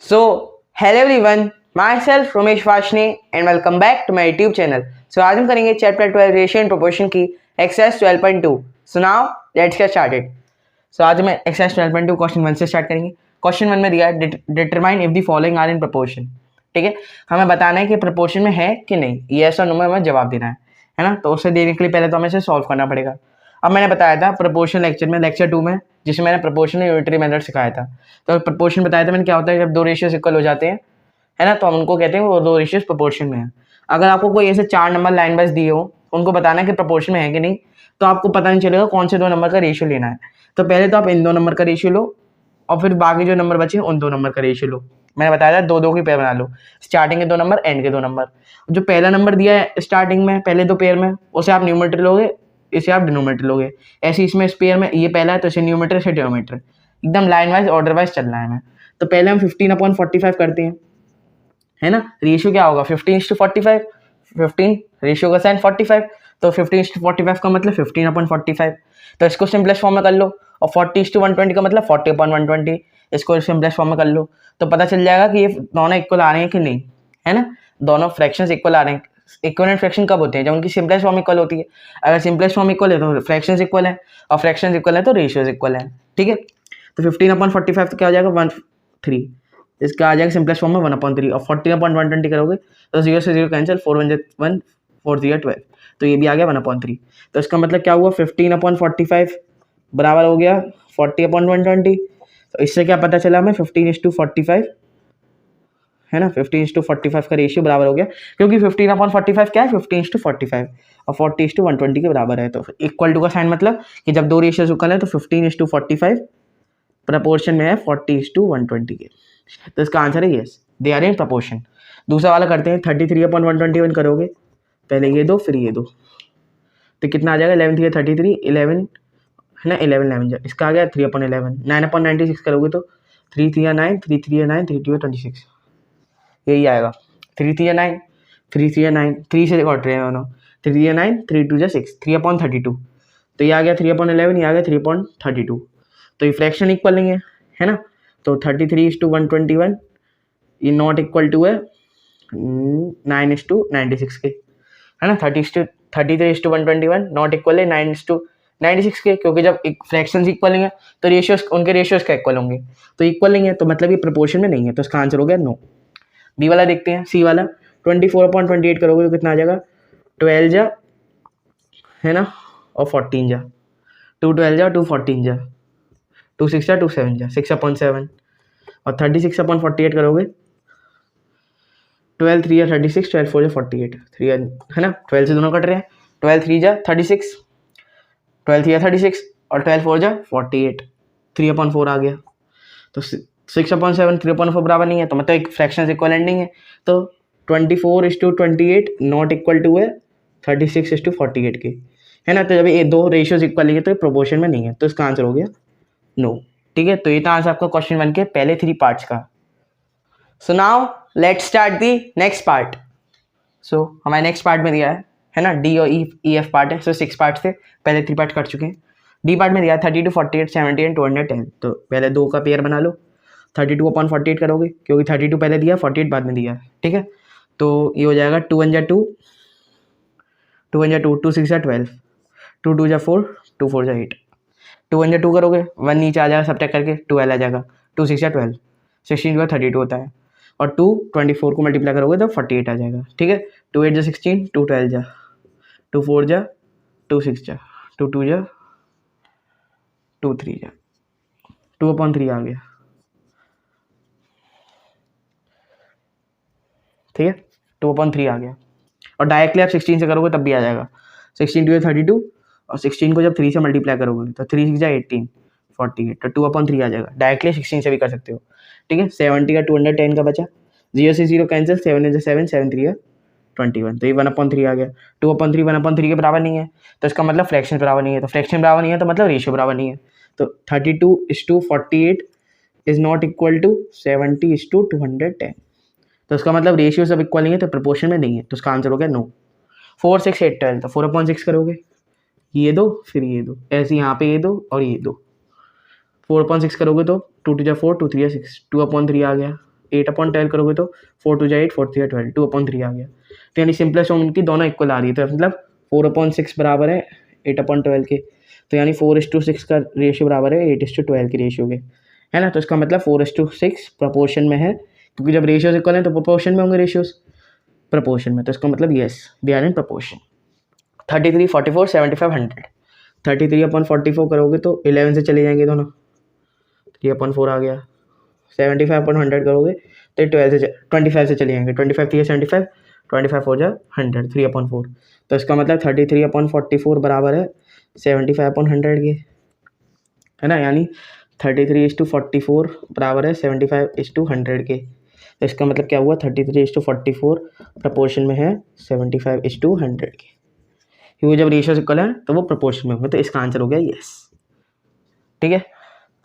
So, hello everyone, myself Ramesh Vashne and welcome back to my YouTube channel. So, आज हम करेंगे chapter 12 ratio and proportion की exercise 12.2. So now let's get started. So आज हम exercise 12.2 question 1 से start करेंगे. Question 1 में दिया है determine if the following are in proportion. ठीक है, हमें बताना है कि प्रोपोर्शन में है कि नहीं. यस और नो में हमें जवाब देना है ना. तो उसे देने के लिए पहले तो हमें इसे सॉल्व करना पड़ेगा. अब मैंने बताया था प्रोपोर्शन लेक्चर 2 में, जिसमें मैंने प्रोपोर्शन यूनिटरी मेथड सिखाया था. तो प्रोपोर्शन बताया था मैंने क्या होता है जब दो रेशियोज इक्वल हो जाते हैं, है ना, तो हम उनको कहते हैं वो दो रेशियोज प्रोपोर्शन में है. अगर आपको कोई ऐसे 4 नंबर लाइन वाइज दिए हो, उनको बताना है कि प्रोपोर्शन में है कि नहीं, तो आपको पता नहीं चलेगा कौन से दो नंबर का रेशियो लेना है. तो पहले तो आप इन दो नंबर का रेशियो लो और फिर बाकी जो नंबर बचे उन दो नंबर का रेशियो लो. मैंने बताया था दो दो की पेयर बना लो, स्टार्टिंग के दो नंबर, एंड के दो नंबर. जो पहला नंबर दिया है स्टार्टिंग में पहले दो पेयर में, उसे आप न्यूमरेटर लोगे, इसे आप डिनोमिनेटर लोगे. ऐसे इसमें इस पेयर में ये पहला है तो इसे न्यूमरेटर से डिनोमिनेटर, एकदम लाइन वाइज ऑर्डर वाइज चलना है. तो पहले हम 15/45 करते हैं, है ना. रेशियो क्या होगा 15:45. 15 रेशियो का साइन 45, तो 15:45 का मतलब 15/45. तो इसको सिंपलेस्ट फॉर्म में कर लो. और 40:120 का मतलब 40/120. इसको सिंपलेस्ट फॉर्म में कर लो तो पता चल जाएगा कि ये दोनों इक्वल आ रहे हैं कि नहीं, है ना. दोनों फ्रैक्शंस इक्वल आ रहे हैं. इक्विवेलेंट फ्रैक्शन कब होते हैं? जब उनकी सिंपलेस्ट फॉर्म इक्वल होती है. अगर सिंपलेस्ट फॉर्म इक्वल है तो फ्रैक्शंस इक्वल है, और फ्रैक्शंस इक्वल है तो रेशियोज इक्वल है. ठीक है, तो 15/45 तो क्या हो जाएगा 1/3. इसका आ जाएगा सिंपलेस्ट फॉर्म में 1/3. और 14/120 करोगे तो 0 से 0 कैंसिल, 4 1 1 4 0 12, तो ये भी आ गया 1/3. तो इसका मतलब क्या हुआ 15/45 बराबर हो गया 40/120. तो इससे क्या पता चला हमें 15:45, है ना. 15:45 का रेशियो बराबर हो गया, क्योंकि 15/45 क्या है 15:45 और 40:120 के बराबर है. तो इक्वल टू का साइन मतलब कि जब दो रेशियोज इक्वल है तो 15:45 प्रपोर्शन में है 40:120 के. तो इसका आंसर है yes, they are in proportion. दूसरा वाला करते हैं. 33/121 करोगे, पहले ये दो फिर ये दो, तो कितना आ जाएगा 11 3 33 11, है ना. 11 इसका आ गया 3/11. 9/96 करोगे तो 3 3 9 3 3 9 3 2 26, यही आएगा. 3 3 9 3 3 9 3 से कट रहे हैं दोनों. 3 3 9 3 2 6 3/32. तो ये आ गया 3/11, ये आ गया 3/32. तो ये फ्रैक्शन इक्वल नहीं है ना. तो 33:121 ये नॉट इक्वल टू है 9:96 के, है ना. 33:121 नॉट इक्वल है 9:96 के, क्योंकि जब फ्रैक्शंस इक्वल नहीं है तो रेशियोज उनके रेशियोज का इक्वल होंगे. तो इक्वल नहीं है तो मतलब ये प्रोपोर्शन में नहीं है. तो इसका आंसर हो गया नो. बी वाला देखते हैं. सी वाला 24/28 करोगे तो कितना आ जाएगा 12 जा, है ना, और 14 जा. 2 12 जा 2 14 जा, 2 6 जा 2 7 जा 6/7. और 36/48 करोगे 12 3 या 36, 12 4 या 48, 3 है ना. 12 से दोनों कट रहे हैं. 12 3 जा 36, 12 3 या 36 और 12 4 जा 48, 3/4 आ गया. तो 6/7 3/4 बराबर नहीं है, तो मतलब एक फ्रैक्शन इक्वलेंट नहीं है. तो 24:28 नॉट इक्वल टू है 36:48 के, है ना. तो जब ये दो रेशियोज इक्वल है तो प्रोपोर्शन में नहीं है, तो इसका आंसर हो गया नो. ठीक है, तो ये था आंसर आपका क्वेश्चन 1 के पहले 3 पार्ट्स का. So now let's start the next part. So हमारे नेक्स्ट पार्ट में दिया है ना, डी और ई एफ पार्ट है. सो 6 पार्ट से पहले 3 पार्ट कर चुके हैं. डी पार्ट में दिया 32 48 70 एंड 210. तो पहले दो का पेयर बना लो. 32/48 करोगे, क्योंकि 32 पहले दिया 48 बाद में दिया है. ठीक है, तो ये हो जाएगा 2 1 जा 2 2 1 जा 2 2 6 जा 12 2 2 जा 4 2 4 जा 8. 2 1 जा 2 करोगे 1 नीचे आ जाएगा सब्ट्रैक्ट करके 12 आ जाएगा. 2 6 जा 12 16 का 32 होता है. और 2 24 को मल्टीप्लाई करोगे तो 48 आ जाएगा. ठीक है, 2 8 जा 16 2 12 जा 2 4 जा 2 6 जा 2 2 जा 2 3 जा 2/3 आ गया. ठीक है, 2/3 आ गया. और डायरेक्टली आप 16 से करोगे तब भी आ जाएगा. 16 2 32 और 16 को जब 3 से मल्टीप्लाई करोगे तो 3 6 जा 18 48, तो 2/3 आ जाएगा. डायरेक्टली 16 से भी कर सकते हो. ठीक है, 70 का 210 का बचा, 0 से 0 कैंसिल, 7 is 7 7 3 21, तो ये 1/3 आ गया. 2/3 1/3 के बराबर नहीं है, तो इसका मतलब फ्रैक्शन बराबर नहीं है. तो फ्रैक्शन बराबर नहीं है तो मतलब रेशियो बराबर नहीं है. तो 32:48 इज नॉट इक्वल टू 70:210. तो इसका मतलब रेशियो सब इक्वल नहीं है, तो प्रोपोर्शन में नहीं है. तो इसका आंसर हो गया नो. 4 6 8 12, तो 4/6 करोगे, ये दो फिर ये दो, ऐसे यहाँ पे ये दो और ये दो. 4/6 करोगे तो 2 2 जा 4 2 3 जा 6, 2/3 आ गया. 8/12 करोगे तो 4 2 8, 4 3 12, 2/3 आ गया। तो यानी सिंपलेस्ट फॉर्म इनकी दोनों इक्वल आ रही है, तो मतलब 4/6 बराबर है 8/12 के, तो यानी 4:6 का रेशियो बराबर है 8:12 के रेशियो के, है ना। तो इसका मतलब 4:6 प्रपोर्शन में है, क्योंकि जब रेशियोज इक्वल हैं तो प्रोपोर्शन में होंगे रेशियोज, प्रपोर्शन में। तो इसका मतलब yes, they are in proportion. 33, 44, 75, 100। 33/44 करोगे तो 11 से चले जाएंगे दोनों, 3/4 आ गया। 75/100 करोगे तो 25 से चले जाएंगे, 25 3 75, 25 हो जाए 100, 3/4। तो इसका मतलब 33/44 बराबर है 75/100 के, है ना। यानी 33:44 बराबर है 75:100 के। तो इसका मतलब क्या हुआ, 33:44 प्रपोर्शन में है 75:100 के, क्योंकि जब रेशियो इक्वल है तो वो प्रपोर्शन में होंगे। तो इसका आंसर हो गया यस। ठीक है,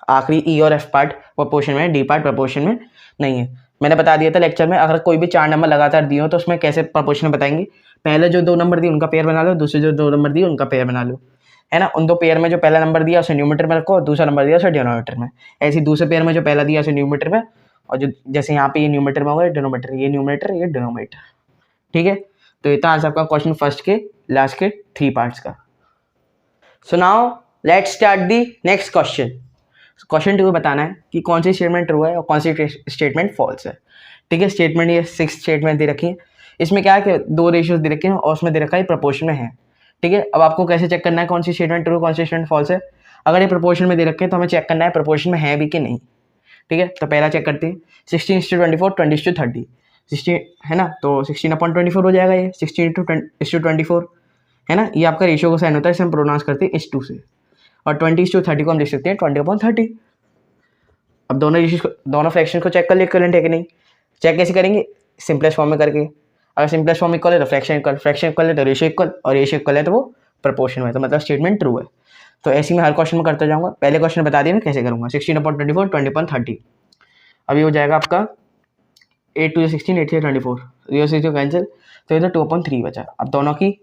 आखिरी ई और एफ पार्ट प्रपोर्शन में है, डी पार्ट प्रपोर्शन में नहीं है। मैंने बता दिया था लेक्चर में, अगर कोई भी 4 नंबर लगातार दिए हो तो उसमें कैसे प्रपोर्शन में बताएंगे। पहले जो 2 नंबर दिए उनका पेयर बना लो, दूसरे जो 2 नंबर दिए उनका पेयर बना लो, है ना। उन 2 पेयर में जो पहला नंबर दिया उसे न्यूमरेटर में रखो, दूसरा नंबर दिया उसे डिनोमिनेटर में। ऐसे ही दूसरे पेयर में जो पहला दिया उसे न्यूमरेटर में, और जो जैसे यहाँ पे ये न्यूमरेटर में होगा डिनोमिनेटर, ये न्यूमरेटर ये डिनोमिनेटर। ठीक है, तो ये था आंसर आपका क्वेश्चन फर्स्ट के लास्ट के 3 पार्ट्स का। So now let's start the next question. Question 2 बताना है कि कौन सी स्टेटमेंट ट्रू है और कौन सी स्टेटमेंट फॉल्स है। ठीक है, स्टेटमेंट ये 6 स्टेटमेंट दे रखी है। इसमें क्या है कि 2 रेशियोज दे रखे हैं और उसमें दे रखा है प्रपोर्शन में है। ठीक है, अब आपको कैसे चेक करना है कौन सी स्टेटमेंट ट्रू कौन सी स्टेटमेंट फॉल्स है। अगर ये प्रपोर्शन में दे रखे हैं तो हमें चेक करना है प्रपोर्शन में है भी कि नहीं। ठीक है, तो पहला चेक करते हैं 16:24, 20:30, 16 है ना, तो 16/24 हो जाएगा ये 16:24, है ना। ये आपका रेशियो का साइन होता है, इसे हम प्रोनाउंस करते हैं 2 से, और 20:30 को हम लिख सकते हैं 20/30। अब दोनों फ्रैक्शन को चेक कर ले इक्वलेंट है कि नहीं। चेक कैसे करेंगे, सिंपलेस्ट फॉर्म में करके। अगर सिंपलेस्ट फॉर्म इक्वल है तो फ्रैक्शन इक्वल, फ्रैक्शन इक्वल है तो रेशियो इक्वल, और रेशियो इक्वल है तो वो प्रपोर्शन में, तो मतलब स्टेटमेंट ट्रू है। तो ऐसे ही मैं हर क्वेश्चन में करता जाऊंगा। पहले क्वेश्चन बता दिया मैं कैसे करूँगा, 16/24, 20/30। अभी हो जाएगा आपका 8 2 16, 8 3 24, 0 से 0 कैंसिल, तो इधर 2/3 बचा। अब दोनों की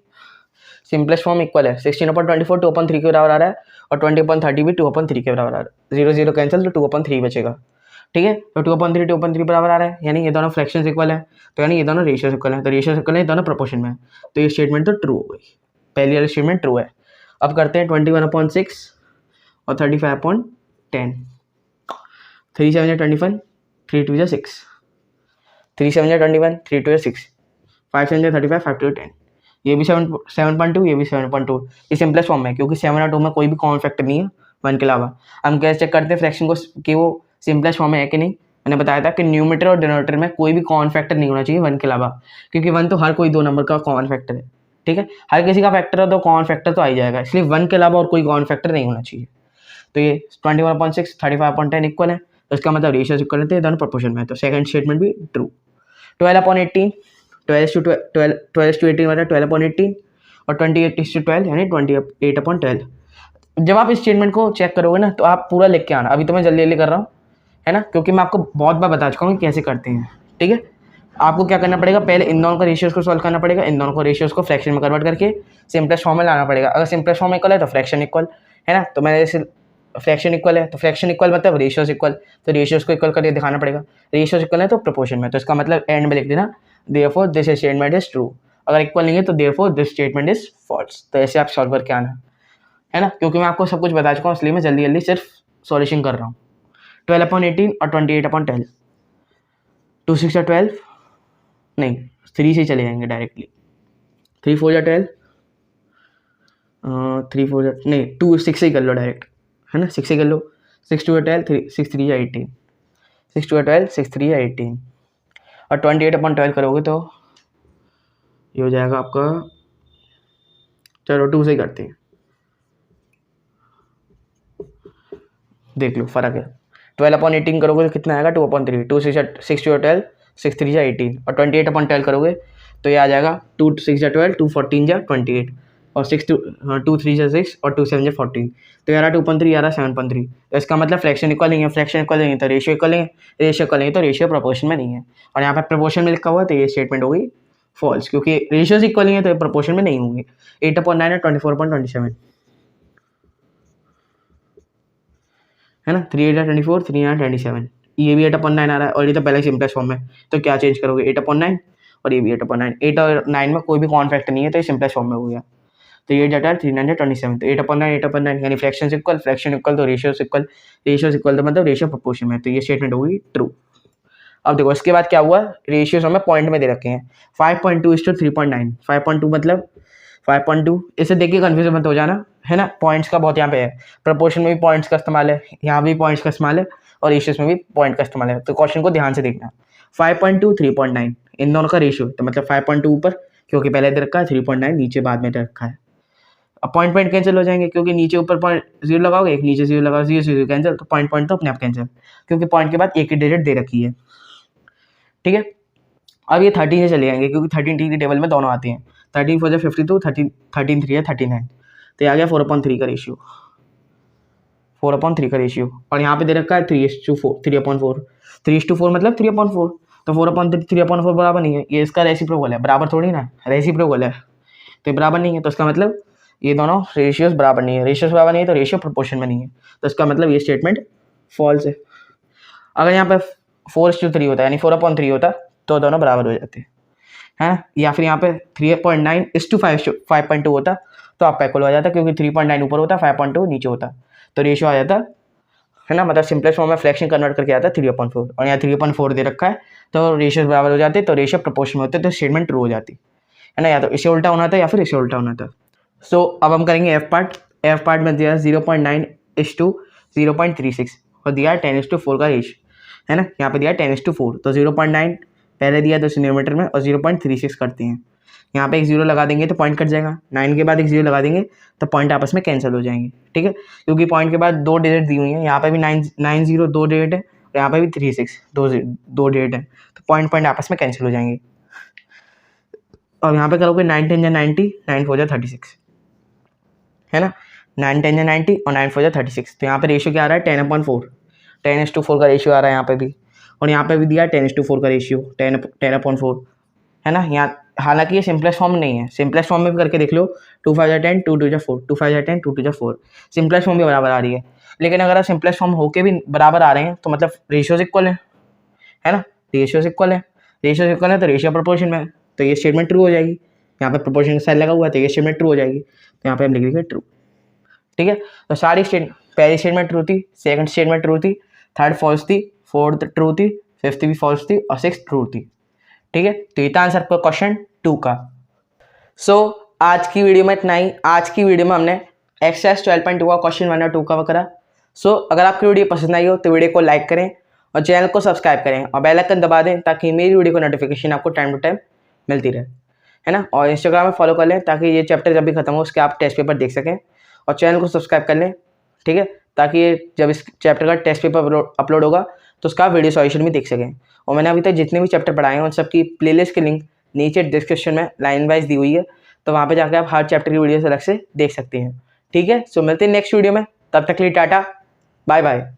सिंपलेस्ट फॉर्म इक्वल है, 16/24 2/3 के बराबर आ रहा है, और 20/30 भी 2/3 के बराबर आ रहा है। 0 0 कैंसिल, तो 2/3 बचेगा। ठीक है, तो 2/3 बराबर आ रहा है, यानी ये दोनों फ्रैक्शंस इक्वल है, तो यानी ये दोनों रेशियोस इक्वल है, तो रेशियोस इक्वल है, ये दोनों प्रोपोर्शन में है, तो ये स्टेटमेंट तो ट्रू हो गई, पहली वाली स्टेटमेंट ट्रू है। अब करते हैं 21/6 और 35/10। 3 7 21, 3 2 6, 3 7 21, 3 2 6, 5 7 35, 5 2 10। ये भी 7.2, ये भी 7.2। ये सिंपलेस्ट फॉर्म है, क्योंकि 7 और 2 में कोई भी कॉमन फैक्टर नहीं है 1 के अलावा। हम कैसे चेक करते हैं फ्रैक्शन को कि वो सिंपलेस्ट फॉर्म में है कि नहीं। मैंने बताया था कि न्यूमरेटर और डिनोमिनेटर में कोई भी कॉमन फैक्टर नहीं होना चाहिए 1 के अलावा, क्योंकि 1 तो हर कोई 2 नंबर का कॉमन फैक्टर है। ठीक है, हर किसी का फैक्टर है तो कॉमन फैक्टर तो आ ही जाएगा, इसलिए 1 के अलावा और कोई कॉमन फैक्टर नहीं होना चाहिए। तो ये 21/6, 35/10 इक्वल है, तो इसका मतलब रेशियोज इक्वल है, दोनों प्रोपोर्शन में है, तो सेकंड स्टेटमेंट भी ट्रू। 12/18, 12:18 मतलब 12/18, और 28:12 यानी 28/12। जब आप इस स्टेटमेंट को चेक करोगे ना तो आप पूरा लिख के आना। अभी तो मैं जल्दी जल्दी कर रहा हूँ, है ना, क्योंकि मैं आपको बहुत बार बता चुका हूँ कि कैसे करते हैं। ठीक है, आपको क्या करना पड़ेगा, पहले इन दोनों का रेशियोज को सॉल्व करना पड़ेगा, इन दोनों को रेशियोज को फ्रैक्शन में कन्वर्ट करके सिंपलेस्ट फॉर्म में लाना पड़ेगा। अगर सिंपलेस्ट फॉर्म इक्वल है तो फ्रैक्शन इक्वल, है ना। तो मैंने जैसे फ्रैक्शन इक्वल है तो फ्रैक्शन इक्वल मतलब रेशियोज इक्वल, तो रेशियोज को इक्वल करके दिखाना पड़ेगा। रेशियोज इक्वल है तो प्रोपोर्शन में, तो इसका मतलब एंड में लिख देना therefore this statement is true. अगर इक्वल नहीं है तो therefore this statement is false. तो ऐसे आप सॉल्व करके आना, है ना, क्योंकि मैं आपको सब कुछ बता चुका हूँ, इसलिए मैं जल्दी जल्दी सिर्फ सॉल्यूशन कर रहा हूँ। 12/18 और 28/12, 2 6 12, नहीं 3 से चले जाएंगे डायरेक्टली। 3 4 12, 3 4 नहीं 2 6 से कर लो डायरेक्ट, है ना, 6 से कर लो। 6 2 12, 3 6 3 18, 6 2 12, 6 3 18, और 28/12 करोगे तो ये हो जाएगा आपका, चलो 2 से करते हैं, देख लो फर्क है। 12/18 करोगे तो कितना आएगा 2/3, 2 6 2 12, 6 3 18, और 28/12 करोगे तो ये आ जाएगा 2 6 12, 2 14 28, और 6 2 3 6, और 2 7 14, तो यार 2/3 यार 7/3। तो इसका मतलब फ्रैक्शन इक्वल नहीं है, फ्रैक्शन इक्वल नहीं है तो रेशियो इक्वल नहीं है, रेशियो इक्वल नहीं है तो रेशियो प्रोपोर्शन में नहीं है, और यहाँ पे प्रोपोर्शन में लिखा हुआ है तो ये स्टेटमेंट हो गई फॉल्स, क्योंकि रेशियोज इक्वल नहीं है तो प्रोपोर्शन में नहीं होंगे। 8/9 और 24/27, है ना, 3 8 24, 3 9 27, ये भी 8/9 आ रहा है और ये तो पहले सिंपलेस्ट फॉर्म में, तो क्या चेंज करोगे 8/9 और ये भी 8/9, 8 और 9 में कोई भी कॉमन फैक्टर नहीं है तो ये सिंपलेस्ट फॉर्म में हो गया। तो ये जाता है 327, तो 8/9 8/9 यानी फ्रैक्शन इक्वल तो रेशियोज इक्वल तो मतलब रेशियो प्रोपोर्शन में, तो ये स्टेटमेंट होगी ट्रू। अब देखो इसके बाद क्या हुआ, रेशियोज हमें पॉइंट में दे रखे हैं 5.2:3.9, 5.2 मतलब 5.2, इसे देख के कन्फ्यूजन मत हो जाना है ना, पॉइंट्स का बहुत यहाँ पे है, प्रोपोर्शन में भी पॉइंट्स का इस्तेमाल है, यहाँ भी पॉइंट्स का इस्तेमाल है और रेशियोज में भी पॉइंट का इस्तेमाल है, तो क्वेश्चन को ध्यान से देखना। 5.2 3.9 इन दोनों का रेशियो, तो मतलब 5.2 ऊपर क्योंकि पहले दे रखा है, 3.9 नीचे बाद में दे रखा है। अब पॉइंट कैंसिल हो जाएंगे क्योंकि नीचे ऊपर पॉइंट 0 लगाओगे, एक नीचे 0 लगाओ, 0 कैंसिल, तो पॉइंट तो अपने आप कैंसिल, क्योंकि पॉइंट के बाद एक ही डिजिट दे रखी है। ठीक है, अब ये 13 से चले जाएंगे क्योंकि 13 की टेबल में दोनों आते हैं, 13 4 52, 13 3 है 39, तो ये आ गया 4/3 का रेशियो, 4/3 का रेशियो। और यहाँ पे दे रखा है 3:4, 3/4, 3:4 मतलब 3/4, तो 4/3 बराबर नहीं है, ये इसका रेसिप्रोकल है, बराबर थोड़ी ना, रेसिप्रोकल है, तो बराबर नहीं है, तो इसका मतलब ये दोनों रेशियोज बराबर नहीं है, रेशियोज बराबर नहीं है तो रेशियो प्रोपोर्शन में नहीं है, तो इसका मतलब ये स्टेटमेंट फॉल्स है। अगर यहाँ पे 4:3 होता है यानी 4/3 होता तो दोनों बराबर हो जाते हैं, या फिर यहाँ पे 3.9:5.2 होता तो आपका इक्वल हो जाता, क्योंकि 3.9 ऊपर होता 5.2 नीचे होता, तो रेशियो आ जाता है ना, मतलब सिंपलेस्ट फॉर्म में फ्रैक्शन कन्वर्ट करके आता है 3/4, और यहाँ 3/4 दे रखा है तो रेशियोज बराबर हो जाते, तो रेशियो प्रोपोर्शन में होते तो स्टेटमेंट ट्रू हो जाती है ना, या तो इसे उल्टा होना था या फिर इसे उल्टा होना था। सो अब हम करेंगे एफ पार्ट में दिया 0.9:0.36 और दिया 10:4 का रेशियो है ना, यहाँ पे दिया 10:4, तो 0.9 पहले दिया तो डिनोमिनेटर में और 0.36 करते हैं, यहाँ पे एक 0 लगा देंगे तो पॉइंट कट जाएगा, 9 के बाद एक 0 लगा देंगे तो पॉइंट आपस में कैंसिल हो जाएंगे। ठीक है, क्योंकि पॉइंट के बाद 2 डिजिट दी हुई है, यहाँ पे भी 9 0 2 डिजिट है और यहाँ पे भी 36 2 डिजिट है, तो पॉइंट आपस में कैंसिल हो जाएंगे। और यहाँ पे करोगे 9 10 90, 9 4 36 है ना, 9 10 90 और 9 4 36, तो यहाँ पे रेशियो क्या आ रहा है 10/4, 10:4 का रेशियो आ रहा है यहाँ पे भी, और यहाँ पे भी दिया 10:4 का रेशियो 10/4 है ना। यहाँ हालांकि ये सिंपलेस्ट फॉर्म नहीं है, सिंपलेस्ट फॉर्म में भी करके देख लो, 2 5 10 2 2 4, 2 5 10 2 2 4, सिंपलेस्ट फॉर्म भी बराबर आ रही है, लेकिन अगर आप सिंपलेस्ट फॉर्म होके भी बराबर आ रहे हैं तो मतलब रेशियोज इक्वल है ना, रेशियोज इक्वल है तो रेशियो प्रोपोर्शन में, तो ये स्टेटमेंट ट्रू हो जाएगी, यहाँ पे प्रोपोर्शन का साइन लगा हुआ है तो ये स्टेटमेंट ट्रू हो जाएगी, तो यहाँ पे हम लिख देंगे ट्रू। ठीक है, तो सारी पहली स्टेटमेंट ट्रू थी, सेकंड स्टेटमेंट ट्रू थी, थर्ड फॉल्स थी, फोर्थ ट्रू थी, फिफ्थ भी फॉल्स थी और सिक्स्थ ट्रू थी। ठीक है, तो ये था आंसर आपका क्वेश्चन 2 का। सो आज की वीडियो में इतना ही। आज की वीडियो में हमने एक्सरसाइज 12.2 का क्वेश्चन 1 और 2 का करा। सो अगर आपकी वीडियो पसंद आई हो तो वीडियो को लाइक करें और चैनल को सब्सक्राइब करें और बेल आइकन दबा दें ताकि मेरी वीडियो को नोटिफिकेशन आपको टाइम टू टाइम मिलती रहे, है ना। और इंस्टाग्राम में फॉलो कर लें ताकि ये चैप्टर जब भी खत्म हो उसके आप टेस्ट पेपर देख सकें, और चैनल को सब्सक्राइब कर लें, ठीक है, ताकि जब इस चैप्टर का टेस्ट पेपर अपलोड होगा तो उसका वीडियो सॉल्यूशन भी देख सकें। और मैंने अभी तक जितने भी चैप्टर पढ़ाए हैं उन सबकी प्लेलिस्ट की लिंक नीचे डिस्क्रिप्शन में लाइन वाइज दी हुई है, तो वहाँ पे जाकर आप हर चैप्टर की वीडियो अलग से देख सकते हैं। ठीक है, सो मिलते हैं नेक्स्ट वीडियो में, तब तक के लिए टाटा बाय बाय।